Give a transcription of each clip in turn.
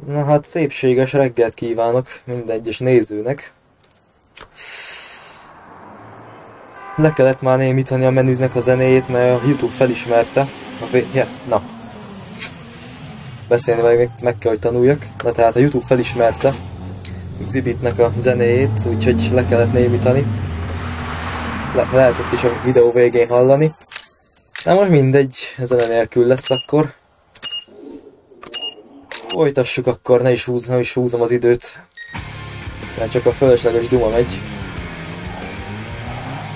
Na hát szépséges reggelt kívánok minden egyes nézőnek. Le kellett már némítani a menüznek a zenéjét, mert a YouTube felismerte. Na. Beszélni meg kell, hogy tanuljak. Na tehát a YouTube felismerte Xzibitnek a zenéjét, úgyhogy le kellett némítani. Lehetett is a videó végén hallani. Na most mindegy, zene nélkül lesz akkor. Folytassuk akkor, ne is húzom az időt. Mert csak a fölösleges duma megy.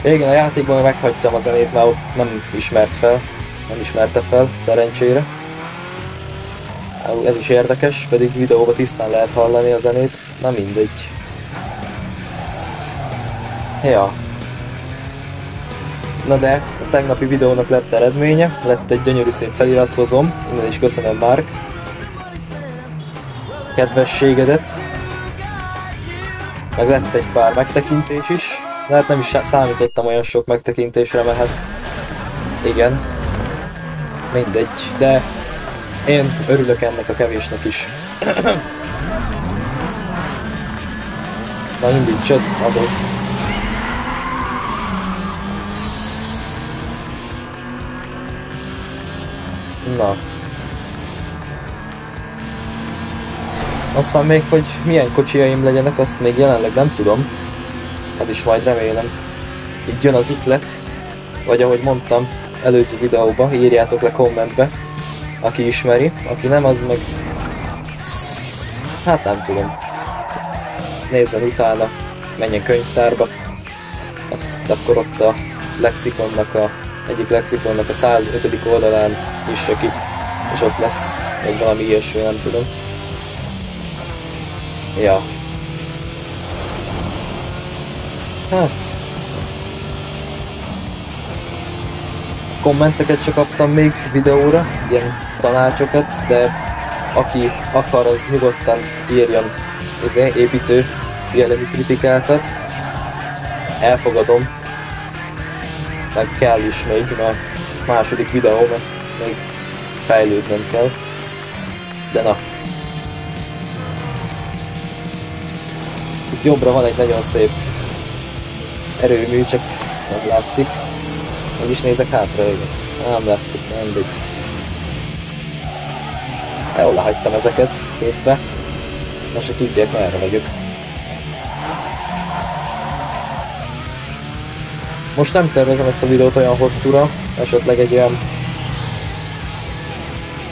Régen a játékban meghagytam a zenét, már ott nem ismerte fel, szerencsére. Ez is érdekes, pedig videóban tisztán lehet hallani a zenét, na mindegy. Ja. Na de, a tegnapi videónak lett eredménye, lett egy gyönyörű szép feliratkozom, innen is köszönöm Mark kedvességedet. Meg lett egy pár megtekintés is, de hát nem is számítottam olyan sok megtekintésre, mert hát igen, mindegy, de én örülök ennek a kevésnek is. Na indítsad, azaz. Na. Aztán még, hogy milyen kocsijaim legyenek, azt még jelenleg nem tudom. Az is majd remélem. Így jön az iklet. Vagy ahogy mondtam előző videóban, írjátok le kommentbe. Aki ismeri, aki nem, az meg... Hát nem tudom. Nézzen utána, menjen könyvtárba. Azt akkor ott a lexikonnak egyik lexikonnak a 105. oldalán nyissa ki. És ott lesz, vagy valami ilyesmi, nem tudom. Ja. Hát... Kommenteket csak kaptam még videóra, ilyen tanácsokat, de aki akar, az nyugodtan írjon építő jellegű kritikákat. Elfogadom. Meg kell is még, mert második videó, mert még fejlődnöm kell. De na. Itt jobbra van egy nagyon szép erőmű, csak nem látszik. Meg is nézek hátra, igen. Nem látszik, nem mindegy. Jól lehagytam ezeket közben. Most se tudják, merre vagyok. Most nem tervezem ezt a videót olyan hosszúra, esetleg egy olyan...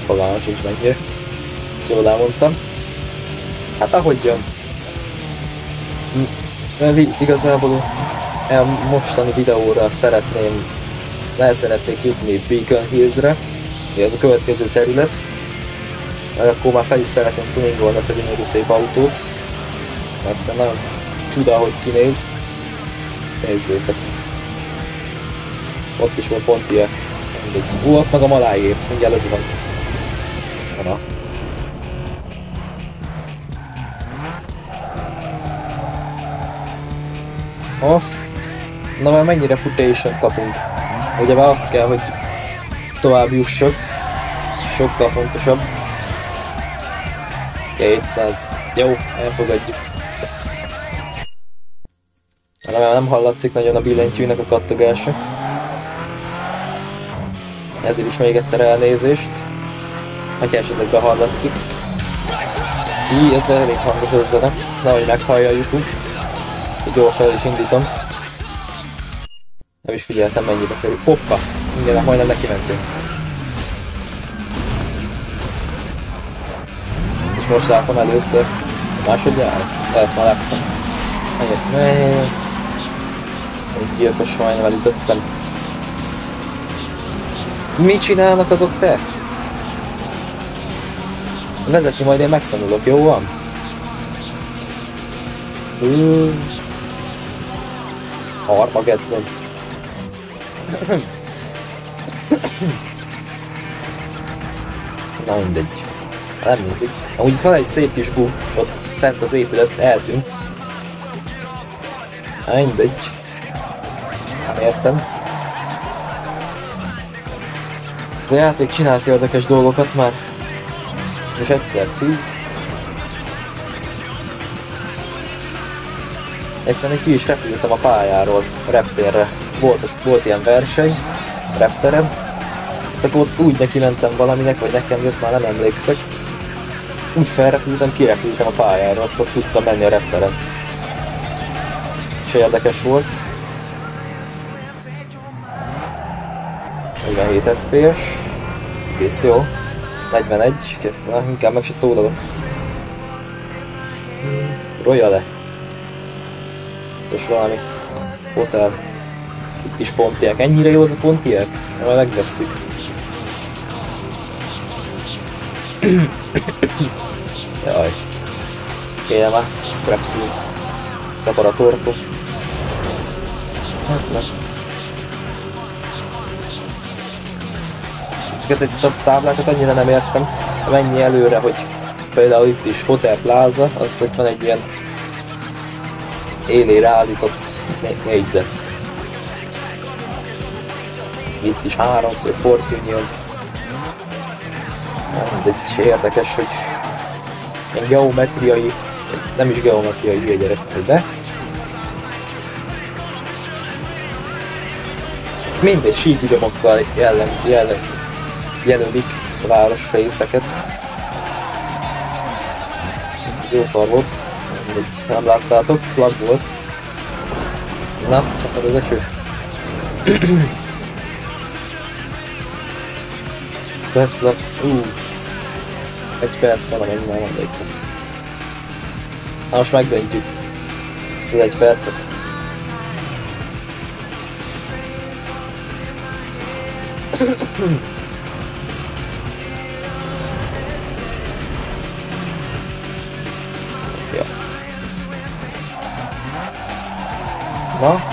Fogalmas is megjött. Ezt jól elmondtam. Hát ahogy jön. Igazából a mostani videóra szeretnék jutni Beacon Hills-re, ez a következő terület, mert akkor már fel is szeretném tuningolni ezt a gyönyörű szép autót, mert egyszerűen nagyon csuda, hogy kinéz. Nézzétek! Ott is volt Pontiac, mindegy. Ott meg a malájé, mindjárt ez van. Na. Na már mennyi reputation-t kapunk? Ugye már azt kell, hogy tovább jussak. Sokkal fontosabb. 200. Jó, elfogadjuk. Nem hallatszik nagyon a billentyűnek a kattogása. Ezért is még egyszer elnézést. Ha esetleg behallatszik. Így, ez elég hangos a zene. Nehogy meghallja a YouTube. Így gyorsan el is indítom. Nem is figyeltem, mennyibe kerül. Hoppa! Mindjárt majdnem neki mentünk. És most látom először. Másodjára? De ezt már láttam. Egy gyilkos majdnem elütöttem. Mit csinálnak azok te? Vezetni majd én megtanulok, jó van? Armageddon. Na mindegy. Nem mindegy. Amúgy itt van egy szép kis bug, ott fent az épület eltűnt. Na mindegy. Nem értem. Ez a játék csinált érdekes dolgokat már. Most egyszer, fű. egyszerűen ki is repültem a pályáról, a reptérre. Volt ilyen verseny, repterem, és akkor ott úgy neki mentem valaminek, vagy nekem jött, már nem emlékszek. Úgy felrepültem, kirepültem a pályáról, azt ott tudtam menni a repterem. És érdekes volt. 47 FPS, egész jó. 41, na, inkább meg se szólalok. Royale. Biztos valami hotel. Itt is pontiák. Ennyire jó az a pontiák? Majd megvesszük. Jaj. Kéne már. Strepsils. Kapar a torkom. Hát nem. Ezeket a táblákat annyira nem értem. Mennyi előre, hogy például itt is Hotel Plaza, azt ott van egy ilyen élére állított négyzet. Itt is háromszor Fortune. Mindegy, érdekes, hogy ilyen geometriai, nem is geometriai hülye gyerek, de mindegy síkügyomokkal jelölik a városrészeket. Ez jó szar volt, mindegy, nem láttátok, lag volt. Na, szakad az eső. Tesla, egy perc van, amennyi már emlékszem. Na most megdöntjük ezt az egy percet. Ja. Na,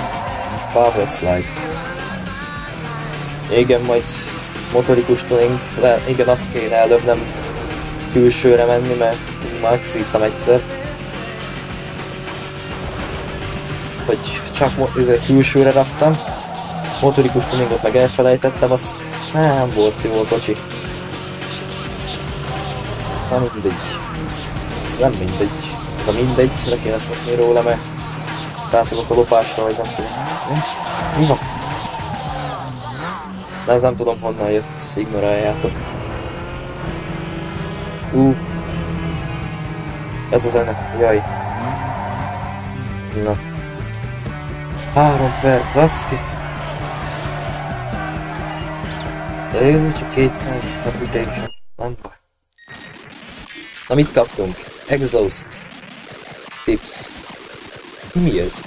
Power Slide. Igen, majd motorikus tuning, igen, azt kéne előbb nem külsőre menni, mert már szívtam egyszer. Hogy csak külsőre raktam. Motorikus tuningot meg elfelejtettem, azt nem volt jó a kocsi. Nem mindegy. Nem mindegy. Ez a mindegy, le kéne szokni róla, mert rászokok a lopásra, vagy nem tudom. Mi van? De ez nem tudom honnan jött, ignoráljátok. Ez a zene, jaj. Na. 3 perc, baszki. De jó, csak 200 reputation, nem baj. Na mit kaptunk? Exhaust. Tips. Mi ez?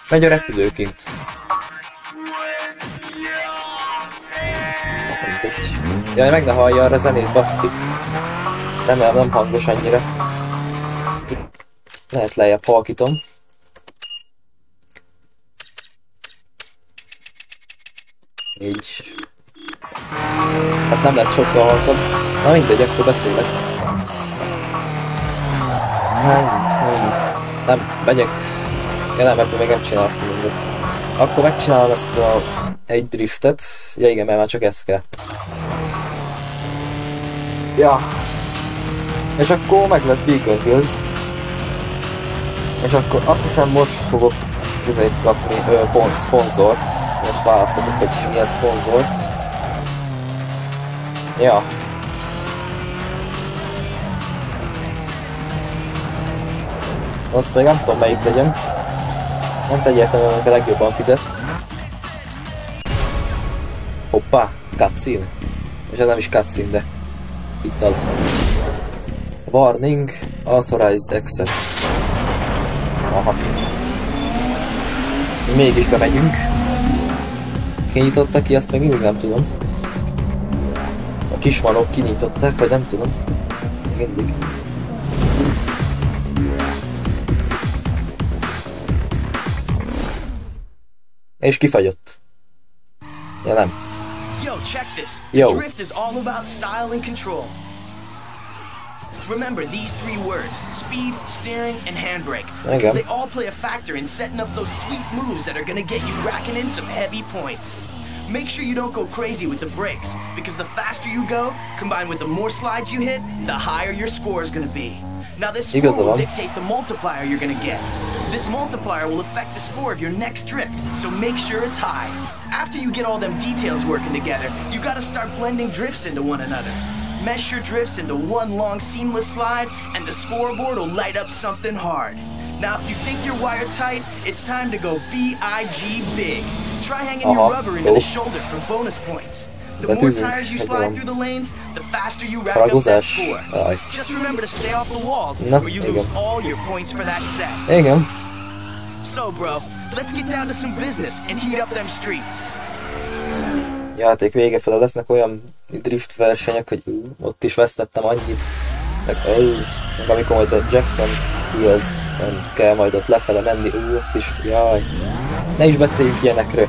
Megy a repülőként. Jaj, meg ne hallja arra zenét, baszki. Nem hangos annyira. Lehet lejjebb halkítom. Így. Hát nem lehet sokkal halkabb. Na mindegy, akkor beszélek. Nem, megyek. Ja nem, ebből még nem csináltam mindet. Akkor megcsinálom ezt egy driftet. Ja igen, mert már csak ez kell. Ja. És akkor meg lesz Beacon Hills. És akkor azt hiszem most fogok kapni szponzort. Most választatok, hogy milyen szponzort. Ja. Azt még nem tudom melyik legyen. Nem egyértelműen, hogy a legjobban fizet. Hoppá, cutscene. És ez nem is cutscene, de itt az. Warning, authorized access. Aha. Mégis bemegyünk. Kinyitottak ki, azt meg mindig nem tudom. A kismanok kinyitották, vagy nem tudom. Mindig. És kifagyott. Ja nem. Yo, check this. Yo. Drift is all about style and control. Remember these 3 words: speed, steering, and handbrake. Because they all play a factor in setting up those sweet moves that are gonna get you racking in some heavy points. Make sure you don't go crazy with the brakes, because the faster you go, combined with the more slides you hit, the higher your score is gonna be. Now this score will dictate the multiplier you're gonna get. This multiplier will affect the score of your next drift, so make sure it's high. After you get all them details working together, you gotta start blending drifts into one another. Mesh your drifts into one long seamless slide, and the scoreboard will light up something hard. Now if you think you're wired-tight, it's time to go B-I-G big. Try hanging your rubber into the shoulder for bonus points. The more tires you slide through the lanes, the faster you rack up that score. Just remember to stay off the walls, or you lose all your points for that set. Igen. So bro, let's get down to some business and heat up them streets. Játék vége fele lesznek olyan drift versenyek, hogy ott is vesztettem annyit. Meg amikor majd a Jackson Hills-en kell majd ott lefele menni, ott is, jaj. Ne is beszéljünk ilyenekről,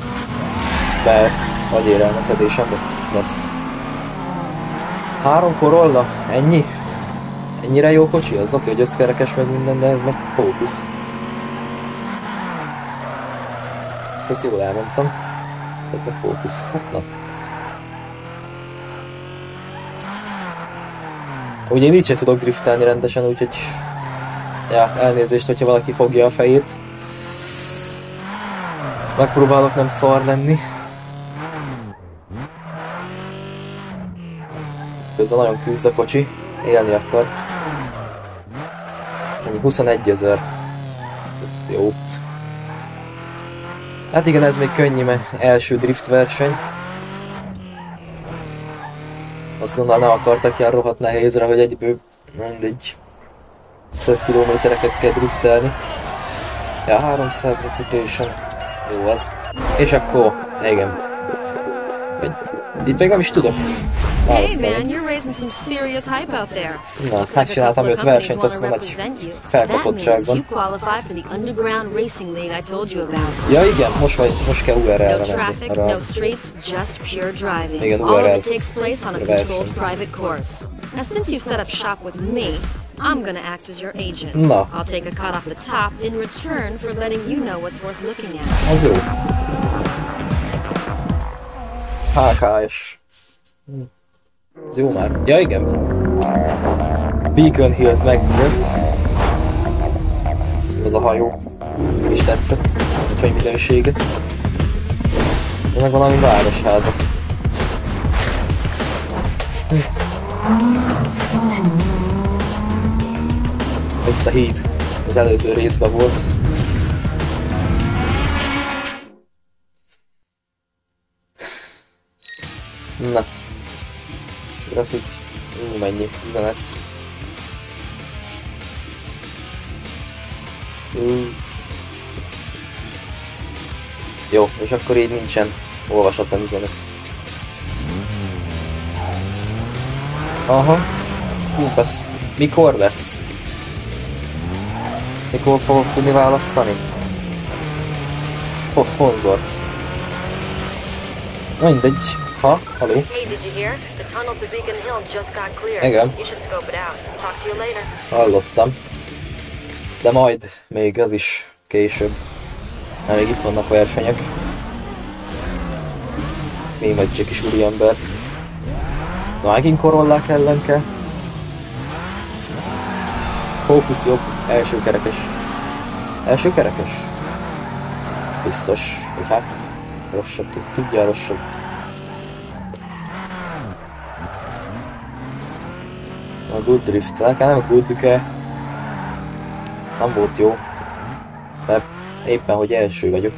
mert agyérelmezhetésem lesz. 3 Corolla? Ennyi? Ennyire jó kocsi? Az oké, hogy összkerekes meg minden, de ez meg fókusz. Ezt jól elmondtam. Ez meg fókusz. Hát na. Ugye én így sem tudok driftelni rendesen, úgyhogy... Ja, elnézést, hogyha valaki fogja a fejét. Megpróbálok nem szar lenni. Közben nagyon küzd a kocsi, élni akar. Ennyi 21 000. Jó. Hát igen, ez még könnyű, mert első drift verseny. Azt gondolom, nem akartak ilyen rohadt nehézre, hogy egyből mindegy. Több kilométereket kell driftelni. Ja, 300 reputation. Jó az. És akkor, igen. Itt még nem is tudok választani. Na, megcsináltam 5 versenyt, azt mondom, hogy felkapottságban. Ja igen, most kell URL-re menni. Igen, URL. I'm gonna act as your agent. Na. I'll take a cut off the top in return for letting you know what's worth looking at. Az jó. HKS. Ez jó már. Ja igen. Beacon Hills megnyílt. Ez a hajó. Is tetszett. A könyvminőséget. De meg valami városháza. Itt a híd. Az előző részben volt. Na. Grafik. Mennyi. Üzenet. Jó, és akkor így nincsen olvasatlan üzenet. Aha. Lesz. Mikor lesz? Mikor fogok tudni választani? Szponzort. Mindegy. Ha? Haló? Igen. Hallottam. De majd még az is később. Mert még itt vannak versenyek. Én vagy csak is úriember. Na, megint Corollák ellen kell. Fókusz jobb, első kerekes. Első kerekes? Biztos, hogy hát rosszabb, tudja rosszabb. A Good Drift, nekem nem a Good kell. Nem volt jó. Mert éppen, hogy első vagyok.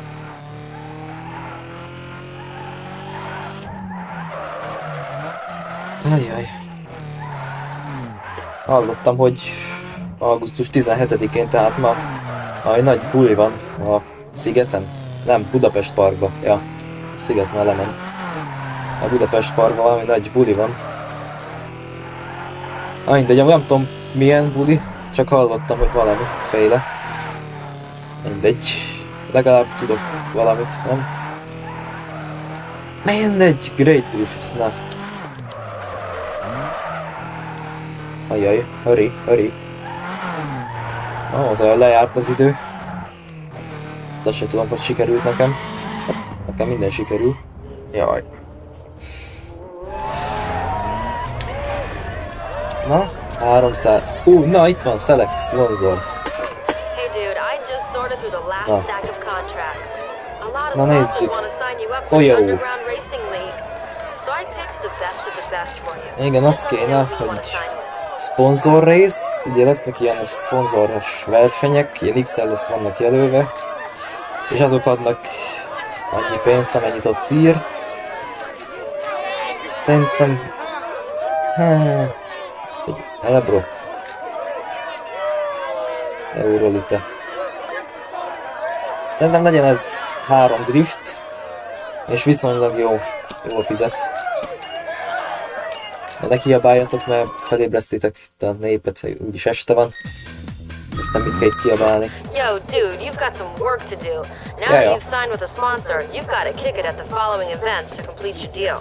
Ajjaj. Hallottam, hogy augusztus 17-én, tehát ma nagy buli van a szigeten. Nem, Budapest Parkba. Ja, a sziget már lement. A Budapest Parkban valami nagy buli van. Mindegy, nem tudom milyen buli, csak hallottam, hogy valami féle. Mindegy, legalább tudok valamit, nem? Mindegy, Great Drift, na. Ajjaj, hurry. Az olyan lejárt az idő. De azt sem tudom, hogy sikerült nekem. Hát, nekem minden sikerül. Jaj. Na, 300... na itt van, Select Sponsor. Hey dude, I just sorted through the last stack of contracts. A lot of Na nézzük. want to sign you up for the Toyo. Underground Racing League. So I picked the best of the best for you. Igen, azt kéne, hogy sponsor rész, ugye lesznek ilyen szponzoros versenyek, ilyen XL-lesz vannak jelölve, és azok adnak annyi pénzt, amennyit ott ír. Szerintem... egy Elebrock. Eurolite. Szerintem legyen ez 3 drift, és viszonylag jól fizet. De ne kiabáljatok, mert felébresztitek itt a népet, úgyis este van. És nem mit kell itt kiabálni. Yo, dude, you've got some work to do. Now that you've signed with a sponsor, you've got to kick it at the following events to complete your deal.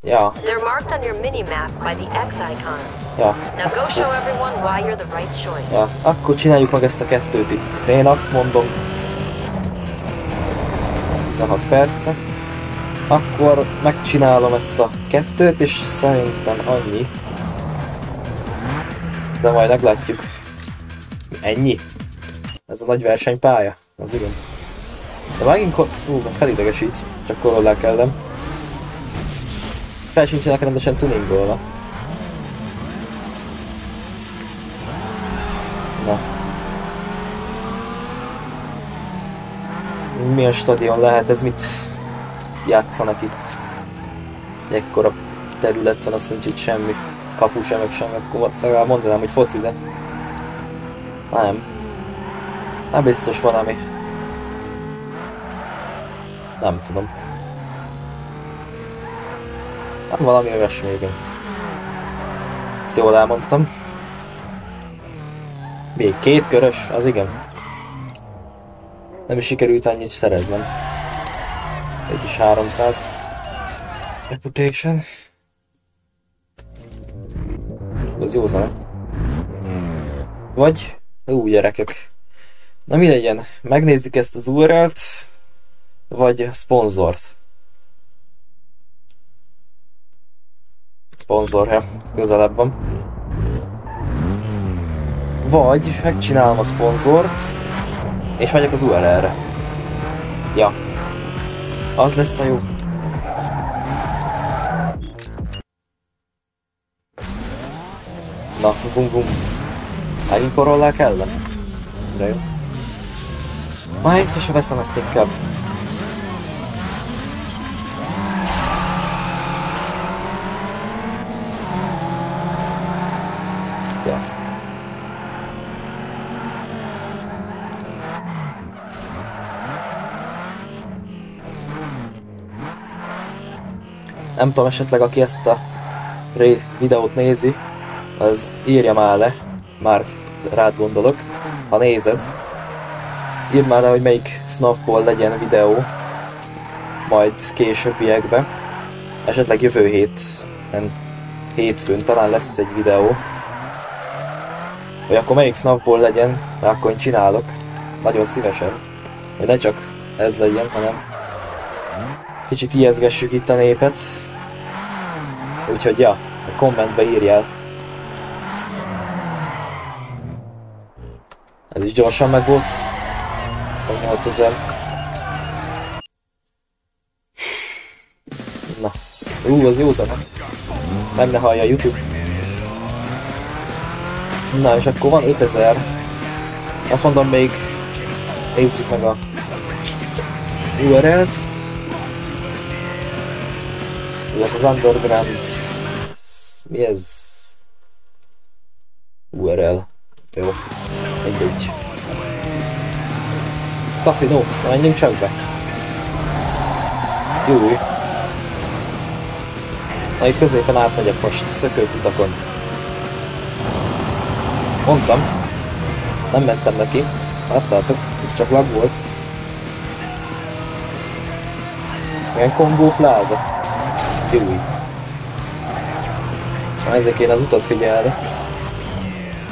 Ja. They're marked on your mini-map by the X icons. Ja. Now go show everyone why you're the right choice. Ja, akkor csináljuk meg ezt a 2-t itt. Én azt mondom. 16 perce. Akkor megcsinálom ezt a 2-t, és szerintem annyi. De majd meglátjuk. Ennyi? Ez a nagy versenypálya? Az igen. De megint felidegesít, csak korollák ellen. Fel sincsenek rendesen tuningolva. Na. Milyen stadion lehet ez? Mit játszanak itt? Ekkora terület van, azt nincs itt semmi. Kapu sem, meg sem. Akkor legalább mondanám, hogy foci, de... Nem. Nem biztos valami. Nem tudom. Nem valami olyasmi, igen. Ezt jól elmondtam. Még 2 körös, az igen. Nem is sikerült annyit szereznem. Egy is 300. Reputation. Ez jó zene. Vagy... gyerekek. Na mi legyen? Megnézzük ezt az URL-t, vagy szponzort. Szponzorja, közelebb van. Vagy megcsinálom a szponzort, és megyek az URL-re. Ja. Az lesz a jó. Na, vum. Megint korollák ellen? De jó. Ma egyszer se veszem ezt inkább. Ja. Nem tudom, esetleg aki ezt a videót nézi, az írja már le, már rád gondolok, ha nézed. Írd már le, hogy melyik FNAF-ból legyen videó, majd későbbiekben. Esetleg jövő hétfőn talán lesz egy videó. Vagy akkor melyik FNAF-ból legyen, mert akkor én csinálok. Nagyon szívesen. Hogy ne csak ez legyen, hanem kicsit ijeszgessük itt a népet. Úgyhogy ja, a kommentbe írjál. Ez is gyorsan meg volt. 28 000. Na. Az jó zene. Meg ne hallja a YouTube. Na és akkor van 5000. Azt mondom, még nézzük meg a URL-t. Ez az Underground... Mi ez? URL. Jó. Mindegy. Casino. Na menjünk csak be. Jó. Na itt középen átmegyek most szökőkutakon. Mondtam. Nem mentem neki. Láttátok? Ez csak lag volt. Ilyen Combo Plaza. Jó. Ezzel kéne az utat figyelni.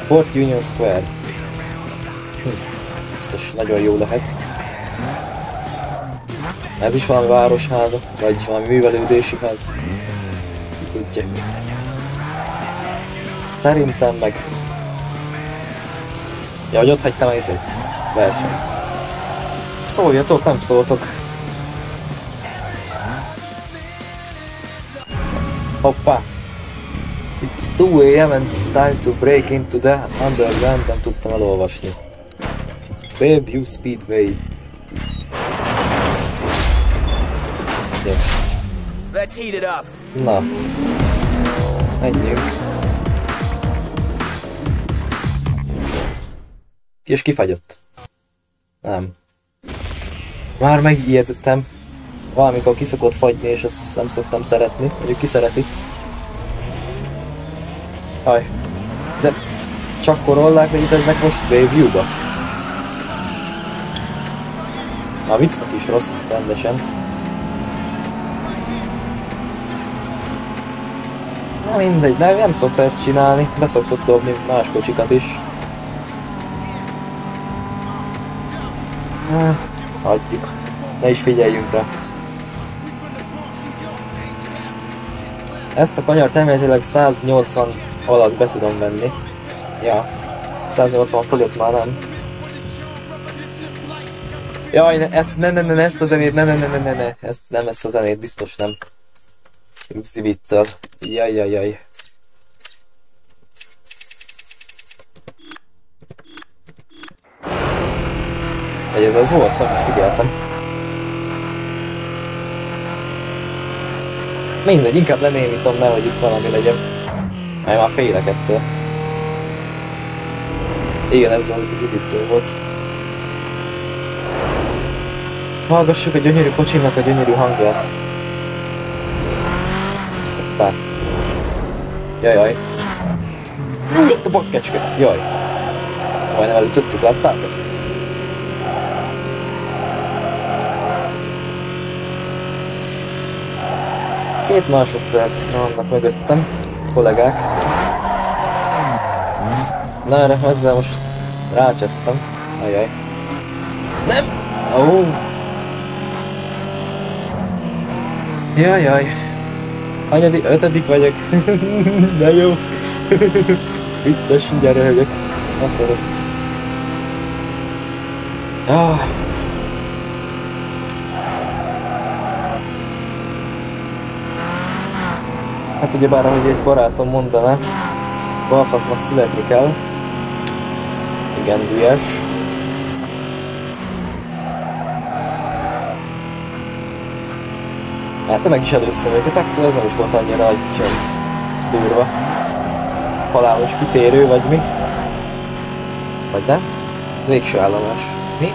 Port Union Square. Biztos nagyon jó lehet. Ez is valami városháza, vagy valami művelődési ház. Ki tudja. Szerintem meg... Ja, hogy ott hagytam az versenyt. Szóljatok, nem szóltok. Hoppá! It's 2 AM and time to break into the underground, nem tudtam elolvasni. Bayview Speedway. Szép. Let's heat it up. Na. Menjünk. És kifagyott. Nem. Már megijedtem. Valamikor ki szokott fagyni, és ezt nem szoktam szeretni. Mondjuk ki szereti. Aj. De csak korollák léteznek most Bayview-ba? A viccnek is rossz, rendesen. Na mindegy, de nem szokta ezt csinálni. Be szoktott dobni más kocsikat is. Hagyjuk. Ne is figyeljünk rá. Ezt a kanyart elméletileg 180 alatt be tudom venni. Ja. 180 fölött már nem. Jaj, ezt ezt a zenét, ne. Ezt a zenét, biztos nem. Exhibittel. Jaj. Vagy ez az volt? Hogy figyeltem. Mindegy, inkább lenémítom, nehogy itt valami legyen. Mert már félek ettől. Igen, ez az exhibitől volt. Hallgassuk a gyönyörű kocsimnak a gyönyörű hangját. Hoppá. Jaj. Jött a bakkecske. Jaj. Majdnem elütöttük, láttátok? Két másodperc vannak mögöttem, kollégák. Na erre ezzel most rácsesztem. Ajaj. Nem! Ó! Jaj. Hanyadik? 5. vagyok. De jó. Vicces, mindjárt röhögök. Akkor ott. Hát ugyebár, ahogy egy barátom mondaná, balfasznak születni kell. Igen, ügyes. Hát meg is előztem őket, akkor ez nem is volt annyira durva. Halálos kitérő, vagy mi? Vagy nem? Ez végső állomás. Mi?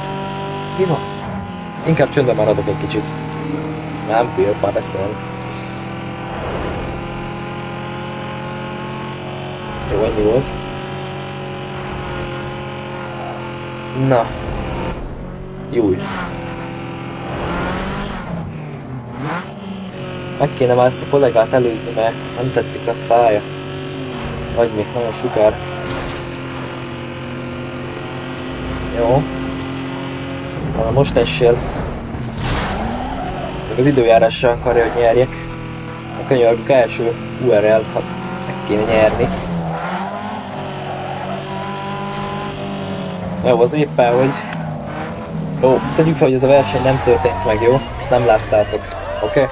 Mi van? Inkább csöndben maradok egy kicsit. Nem bírok már beszélni. Jó, ennyi volt. Na. Júj. Meg kéne már ezt a kollégát előzni, mert nem tetszik a szája. Vagy mi, nagyon sugár. Jó. Na most essél. Még az időjárással akarja, hogy nyerjek. A könyörgök első URL, ha meg kéne nyerni. Jó, az éppen, hogy... Jó, tegyük fel, hogy ez a verseny nem történt meg, jó? Ezt nem láttátok. Oké?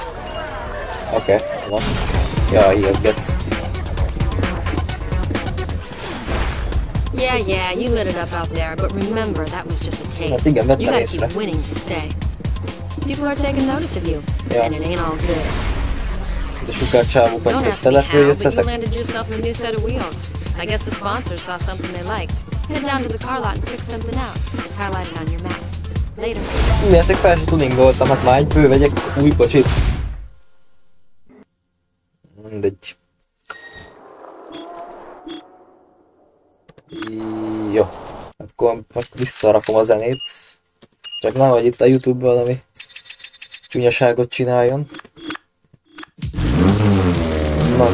Oké, van. Ja, ijeszgett. Yeah, you lit it up out there, but remember that was just a taste. Hát igen, vettem you gotta észre. keep winning to stay. People are taking notice of you, and it ain't all good. De sugár csávókat Don't itt ask me how, but you települjöttetek. landed yourself a new set of wheels. I guess the sponsors saw something they liked. Head down to the car lot and pick something out. It's highlighted on your map. Later. Mi ezek fel se tuningoltam, hát már egyből vegyek új kocsit. Mindegy. Jó. Akkor visszarakom a zenét. Csak nehogy itt a YouTube valami csúnyaságot csináljon. Na.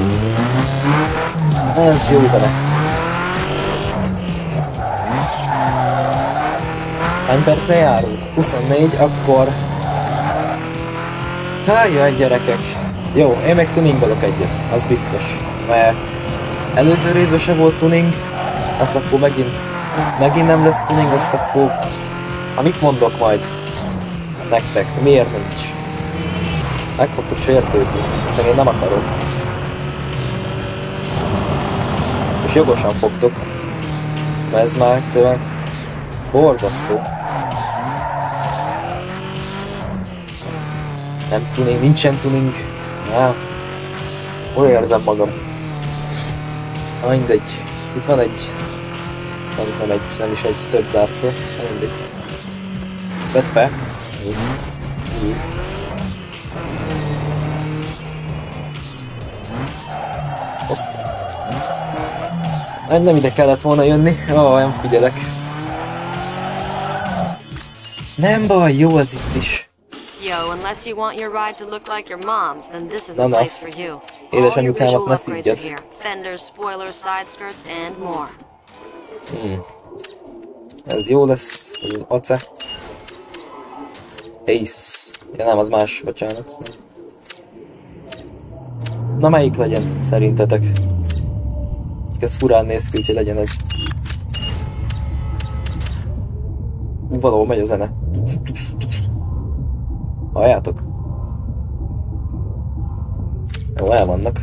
Ez jó zene. Hány percre járunk? 24, akkor Hájjaj, gyerekek. Jó, én meg tuningolok egyet, az biztos. Mert előző részben se volt tuning, azt akkor megint nem lesz tuning, azt akkor... Amit mondok majd nektek, miért nincs? Meg fogtok sértődni, hiszen én nem akarok. És jogosan fogtok, mert ez már egyszerűen borzasztó. Nem tuning, nincsen tuning. Hol érzem magam? Na mindegy. Itt van egy... Nem is egy, több zászló. Na mindegy. Vedd fel. Ez... Azt... Nem ide kellett volna jönni. Nem figyelek. Nem baj, jó az itt is. Yo, unless you want your ride to look like your mom's, then this is the place for you. Édesanyukámat ne szidjad. Fenders, spoilers, side skirts, and more. Ez jó lesz, ez az ace. Ace. Ja nem, az más, bocsánat. Na melyik legyen, szerintetek? Ez furán néz ki, úgyhogy legyen ez. Valahol megy a zene. Halljátok? Jó, el vannak.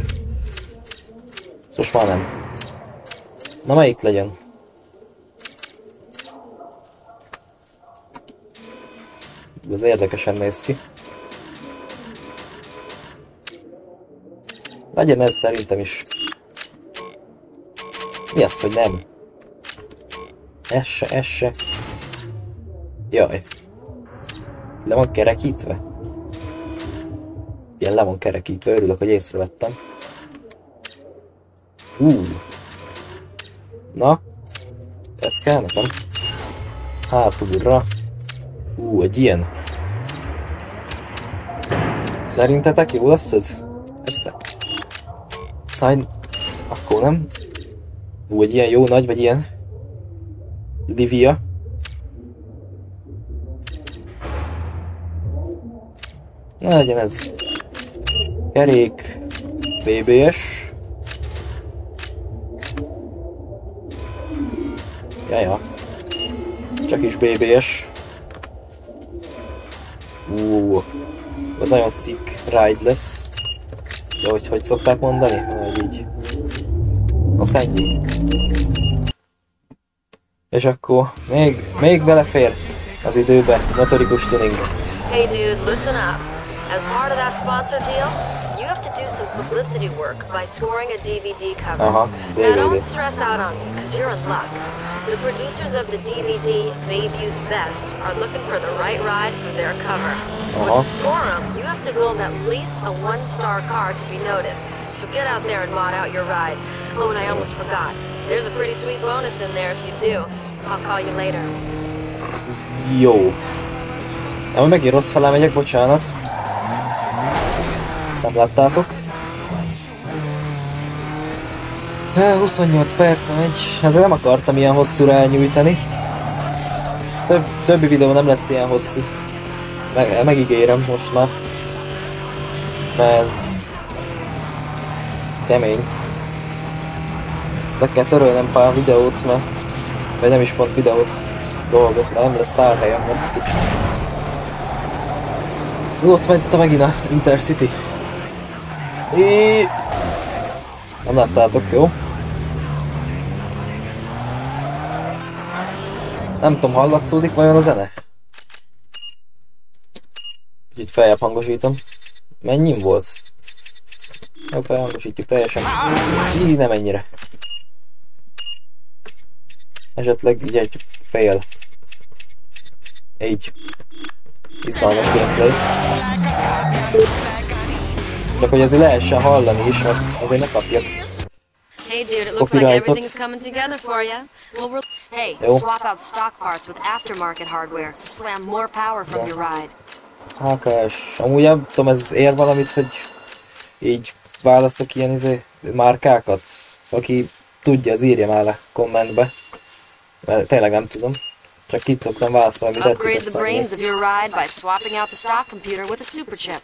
Most már nem. Na melyik legyen? Ez érdekesen néz ki. Legyen ez szerintem is. Mi az, hogy nem? Ez se. Jaj. Le van kerekítve? Igen, le van kerekítve, örülök, hogy észrevettem. Na? Ez kell nekem? Hátulra. Egy ilyen. Szerintetek jó lesz ez? Persze. Akkor nem? Egy ilyen jó nagy, vagy ilyen? Livia. Na legyen ez. Kerék. BBS. Jaja. Csak is BBS. Ez nagyon sick ride lesz. Ja, hogy szokták mondani? Vagy így. Azt ennyi. És akkor még belefér az időbe motorikus tuning. Hey dude, listen up. As part of that sponsor deal, you have to do some publicity work by scoring a DVD cover. Now don't stress out on me, because you're in luck. The producers of the DVD Babe Use Best are looking for the right ride for their cover. But to score them, you have to build at least a 1-star car to be noticed. So get out there and mod out your ride. Oh, and I almost forgot. There's a pretty sweet bonus in there if you do. I'll call you later. Jó. Megint rossz felé megyek, bocsánat. Ezt nem láttátok. 28 perc megy. Ezzel nem akartam ilyen hosszúra elnyújtani. Többi videó nem lesz ilyen hosszú. Megígérem most már. Ez... kemény. Le kell törölnem pár videót, mert... vagy nem is pont videót, dolgot, mert nem lesz tárhelyem most itt. Ott ment megint a Intercity. Nem láttátok, jó? Nem tudom, hallatszódik vajon a zene? Kicsit feljebb hangosítom. Mennyin volt? Jó, felhangosítjuk teljesen. Így nem ennyire. Esetleg így egy fél. Így. Izgalmas gameplay. Csak hogy azért lehessen hallani is, mert azért ne kapjak. Hey dude, it looks like everything's coming together for you. Hey, swap out stock parts with aftermarket hardware to slam more power from your ride. HKS. Amúgy nem tudom, ez ér valamit, hogy így választok ilyen márkákat? Aki tudja, az írja már le kommentbe. Mert tényleg nem tudom. Csak ki tudtam választani, amit tetszik. Upgrade the brains of your ride by swapping out the stock computer with a super chip.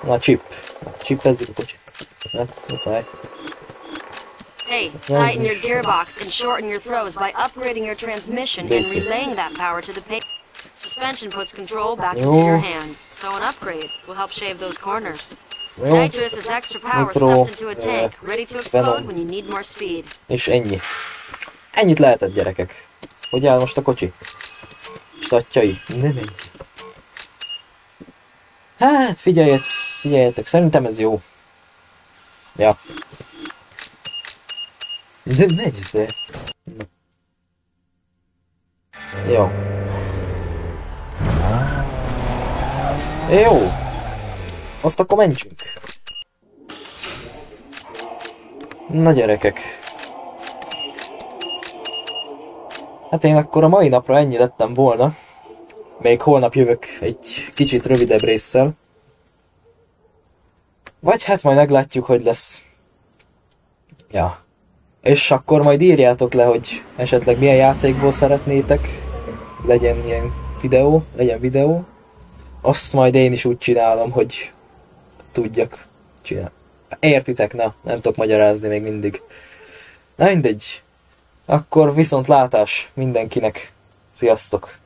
Na, chip. Chippezzük a kocsit. Hát, muszáj. Hey, tighten your gearbox and shorten your throws by upgrading your transmission and relaying that power to the pay. Suspension puts control back into your hands, so an upgrade will help shave those corners. Nitrous is extra power stuffed into a tank, ready to explode when you need more speed. És ennyi. Ennyit lehetett, gyerekek. Hogy áll most a kocsi? Statjai? Nem ennyi. Hát, figyeljetek, szerintem ez jó. Ja. De megy, de... Jó. Jó. Azt akkor mentsünk. Na gyerekek. Hát én akkor a mai napra ennyi lettem volna. Még holnap jövök egy kicsit rövidebb résszel. Vagy hát majd meglátjuk, hogy lesz. Ja. És akkor majd írjátok le, hogy esetleg milyen játékból szeretnétek. Legyen videó. Azt majd én is úgy csinálom, hogy tudjak csinálni. Értitek? Na, nem tudok magyarázni még mindig. Na mindegy. Akkor viszontlátás mindenkinek. Sziasztok!